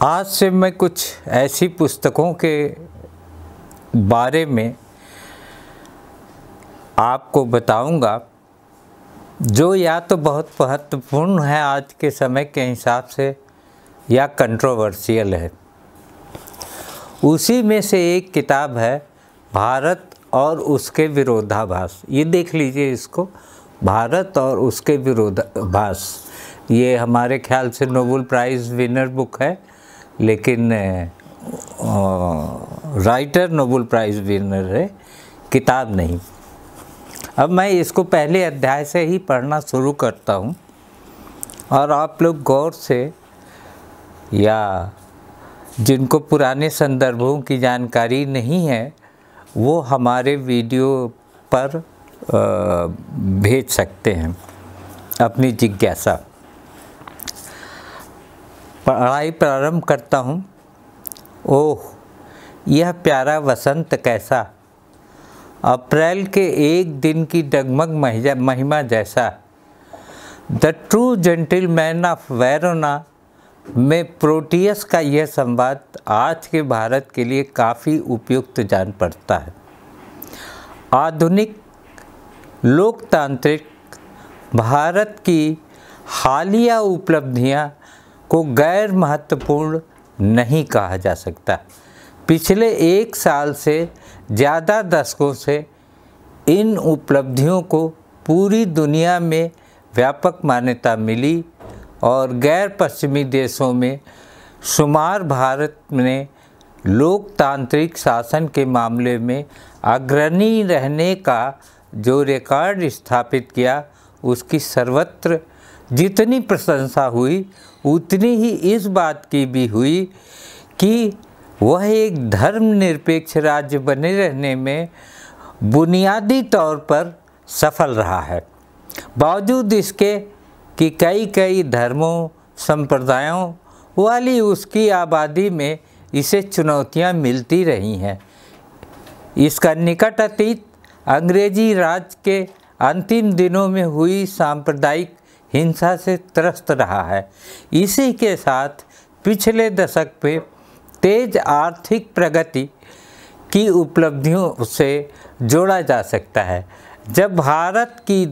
आज से मैं कुछ ऐसी पुस्तकों के बारे में आपको बताऊंगा जो या तो बहुत महत्वपूर्ण है आज के समय के हिसाब से या कंट्रोवर्शियल है। उसी में से एक किताब है भारत और उसके विरोधाभास। ये देख लीजिए इसको, भारत और उसके विरोधाभास। ये हमारे ख्याल से नोबेल प्राइज़ विनर बुक है, लेकिन राइटर नोबेल प्राइज़ विनर है, किताब नहीं। अब मैं इसको पहले अध्याय से ही पढ़ना शुरू करता हूँ और आप लोग गौर से, या जिनको पुराने संदर्भों की जानकारी नहीं है वो हमारे वीडियो पर भेज सकते हैं अपनी जिज्ञासा। पढ़ाई प्रारंभ करता हूँ। ओह यह प्यारा वसंत कैसा, अप्रैल के एक दिन की डगमग महिमा जैसा। The true gentleman of Verona में प्रोटियस का यह संवाद आज के भारत के लिए काफ़ी उपयुक्त जान पड़ता है। आधुनिक लोकतांत्रिक भारत की हालिया उपलब्धियां को गैर महत्वपूर्ण नहीं कहा जा सकता। पिछले एक साल से ज़्यादा दशकों से इन उपलब्धियों को पूरी दुनिया में व्यापक मान्यता मिली और गैर पश्चिमी देशों में शुमार भारत ने लोकतांत्रिक शासन के मामले में अग्रणी रहने का जो रिकॉर्ड स्थापित किया, उसकी सर्वत्र जितनी प्रशंसा हुई उतनी ही इस बात की भी हुई कि वह एक धर्मनिरपेक्ष राज्य बने रहने में बुनियादी तौर पर सफल रहा है। बावजूद इसके कि कई धर्मों संप्रदायों वाली उसकी आबादी में इसे चुनौतियां मिलती रही हैं। इसका निकट अतीत अंग्रेजी राज के अंतिम दिनों में हुई सांप्रदायिक हिंसा से त्रस्त रहा है। इसी के साथ पिछले दशक में तेज आर्थिक प्रगति की उपलब्धियों से जोड़ा जा सकता है। जब भारत की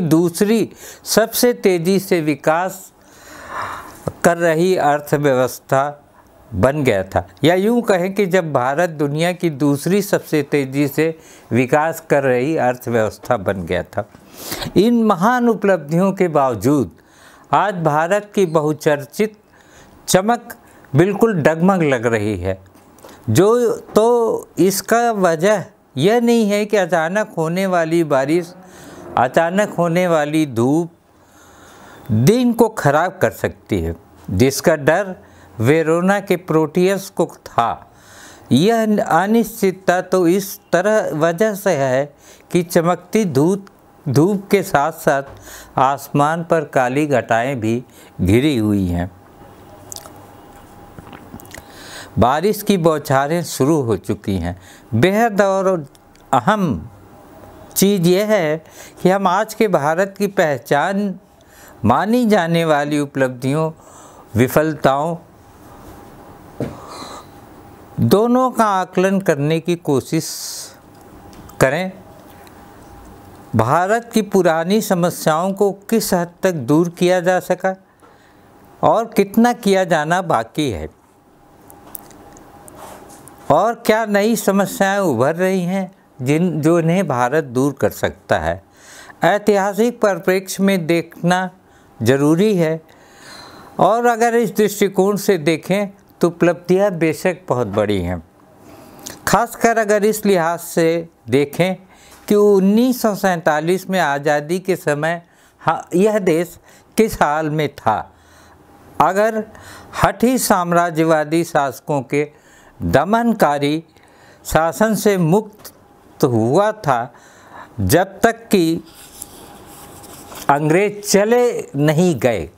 दूसरी सबसे तेज़ी से विकास कर रही अर्थव्यवस्था बन गया था, या यूँ कहें कि जब भारत दुनिया की दूसरी सबसे तेज़ी से विकास कर रही अर्थव्यवस्था बन गया था। इन महान उपलब्धियों के बावजूद आज भारत की बहुचर्चित चमक बिल्कुल डगमग लग रही है। तो इसका वजह यह नहीं है कि अचानक होने वाली बारिश, अचानक होने वाली धूप दिन को खराब कर सकती है, जिसका डर वेरोना के प्रोटियस को था। यह अनिश्चितता तो इस तरह वजह से है कि चमकती धूप के साथ साथ आसमान पर काली घटाएं भी घिरी हुई हैं। बारिश की बौछारें शुरू हो चुकी हैं। बेहद और अहम चीज़ यह है कि हम आज के भारत की पहचान मानी जाने वाली उपलब्धियों, विफलताओं दोनों का आकलन करने की कोशिश करें। भारत की पुरानी समस्याओं को किस हद तक दूर किया जा सका और कितना किया जाना बाकी है, और क्या नई समस्याएं उभर रही हैं जो इन्हें भारत दूर कर सकता है। ऐतिहासिक परिप्रेक्ष्य में देखना जरूरी है, और अगर इस दृष्टिकोण से देखें तो उपलब्धियां बेशक बहुत बड़ी हैं। खासकर अगर इस लिहाज से देखें कि 1947 में आज़ादी के समय यह देश किस हाल में था। अगर हठी साम्राज्यवादी शासकों के दमनकारी शासन से मुक्त हुआ था, जब तक कि अंग्रेज चले नहीं गए,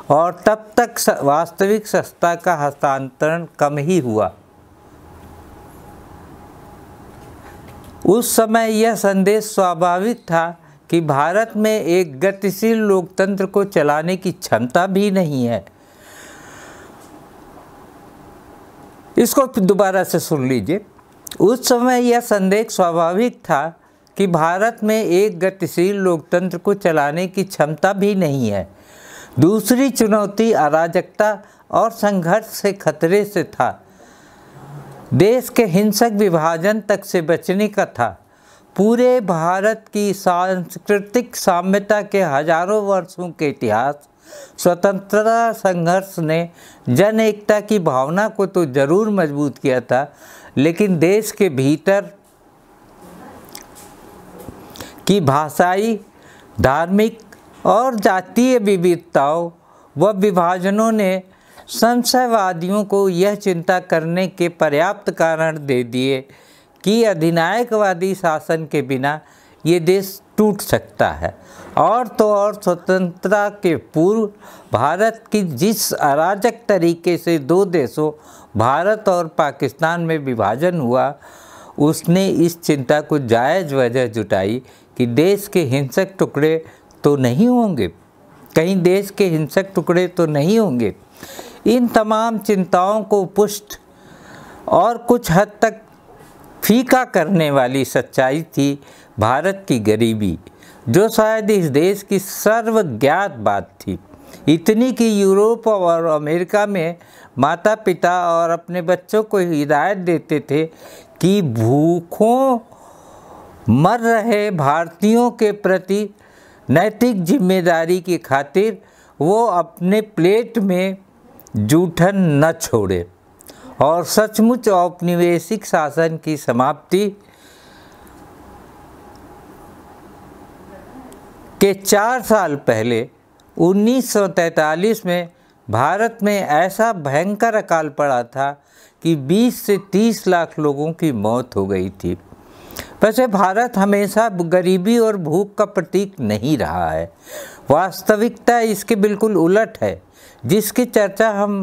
और तब तक वास्तविक सत्ता का हस्तांतरण कम ही हुआ। उस समय यह संदेश स्वाभाविक था कि भारत में एक गतिशील लोकतंत्र को चलाने की क्षमता भी नहीं है। इसको दोबारा से सुन लीजिए। उस समय यह संदेह स्वाभाविक था कि भारत में एक गतिशील लोकतंत्र को चलाने की क्षमता भी नहीं है। दूसरी चुनौती अराजकता और संघर्ष से खतरे से था। देश के हिंसक विभाजन तक से बचने का था। पूरे भारत की सांस्कृतिक साम्यता के हजारों वर्षों के इतिहास, स्वतंत्रता संघर्ष ने जन एकता की भावना को तो जरूर मजबूत किया था, लेकिन देश के भीतर की भाषाई, धार्मिक और जातीय विविधताओं व विभाजनों ने संशयवादियों को यह चिंता करने के पर्याप्त कारण दे दिए कि अधिनायकवादी शासन के बिना ये देश टूट सकता है। और तो और स्वतंत्रता के पूर्व भारत की जिस अराजक तरीके से दो देशों भारत और पाकिस्तान में विभाजन हुआ, उसने इस चिंता को जायज़ वजह जुटाई कि देश के हिंसक टुकड़े तो नहीं होंगे, कहीं देश के हिंसक टुकड़े तो नहीं होंगे। इन तमाम चिंताओं को पुष्ट और कुछ हद तक फीका करने वाली सच्चाई थी भारत की गरीबी, जो शायद इस देश की सर्वज्ञात बात थी। इतनी कि यूरोप और अमेरिका में माता पिता और अपने बच्चों को हिदायत देते थे कि भूखों मर रहे भारतीयों के प्रति नैतिक जिम्मेदारी की खातिर वो अपने प्लेट में जूठन न छोड़े। और सचमुच औपनिवेशिक शासन की समाप्ति के 4 साल पहले 1943 में भारत में ऐसा भयंकर अकाल पड़ा था कि 20 से 30 लाख लोगों की मौत हो गई थी। वैसे भारत हमेशा गरीबी और भूख का प्रतीक नहीं रहा है। वास्तविकता इसके बिल्कुल उलट है, जिसकी चर्चा हम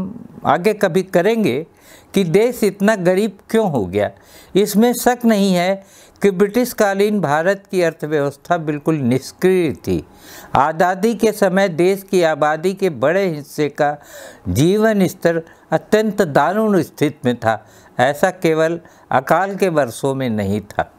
आगे कभी करेंगे कि देश इतना गरीब क्यों हो गया। इसमें शक नहीं है कि ब्रिटिश कालीन भारत की अर्थव्यवस्था बिल्कुल निष्क्रिय थी। आज़ादी के समय देश की आबादी के बड़े हिस्से का जीवन स्तर अत्यंत दारुण स्थिति में था। ऐसा केवल अकाल के वर्षों में नहीं था।